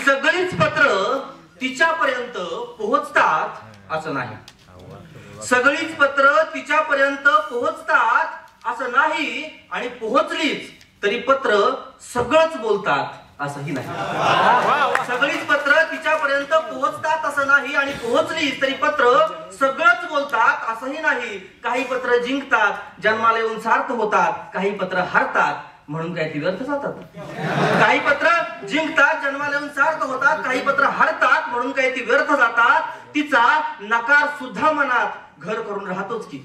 सगळीच पत्र तिच्यापर्यंत पोहोचतात असं नाही. सगळीच पत्र तिच्यापर्यंत पोहोचतात असं नाही आणि पोहोचलीच तरी पत्र सगळंच बोलतात असंही नाही. सगळीच पत्र तिच्यापर्यंत पोहोचतात असं नाही आणि पोहोचलीच तरी पत्र सगळंच बोलतात असंही नाही. काही पत्र जिंकतात, जन्माला येऊन सार्थ होतात, काही पत्र हरतात म्हणून काय ती व्यर्थ जातात. काही पत्र जिंकतात, जन्माला येऊन सार्थ होतात, काही पत्र हरतात म्हणून काय ती व्यर्थ जातात. तिचा नकार सुद्धा मनात घर करून राहतोच की.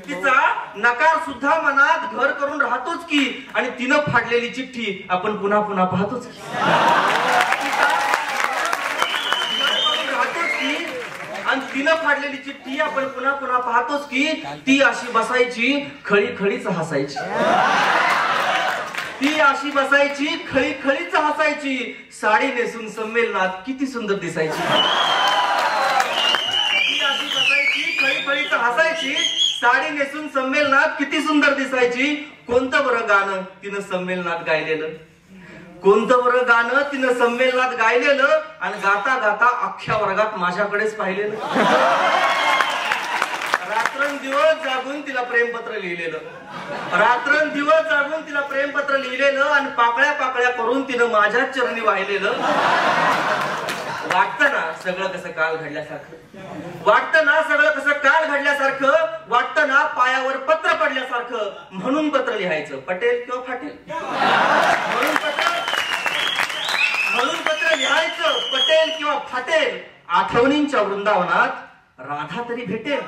तिचा नकार सुद्धा मनात घर करून राहतोच की. आणि तिनं फाडलेली चिठ्ठी आपण पुन्हा पुन्हा पाहतोच की. आणि तिनं फाडलेली चिठ्ठी आपण पुन्हा पुन्हा पाहतोच की. ती अशी बसायची, खळी खळीच हसायची. ती अशी बसायची, खळी खळीच हसायची. साडी नेसून संमेलनात किती सुंदर दिसायची. ती अशी बसायची, खळी खळीच हसायची. साडी नेसून संमेलनात किती सुंदर दिसायची. कोणतं बरं गाणं तिनं संमेलनात गायलेलं. कोणतं बरं गाणं तिनं संमेलनात गायलेलं आणि गाता गाता अख्ख्या वर्गात माझ्याकडेच पाहिलेलं. रात्रंदिवस जागून तिला प्रेमपत्र लिहिलेलं. रात्रंदिवस जागून तिला प्रेमपत्र लिहिलेलं आणि पाकळ्या पाकळ्या करून तिनं माझ्याच चरणी वाहिलेलं. वाटतं ना सगळं कसं काल घडल्यासारखं. वाटतं ना सगळं कसं काल घडल्यासारखं. वाटतं ना पायावर पत्र पडल्यासारखं. म्हणून पत्र लिहायचं, पटेल किंवा फाटेल. म्हणून पत्र लिहायचं, पटेल किंवा फाटेल. आठवणींच्या वृंदावनात राधा तरी भेटेल.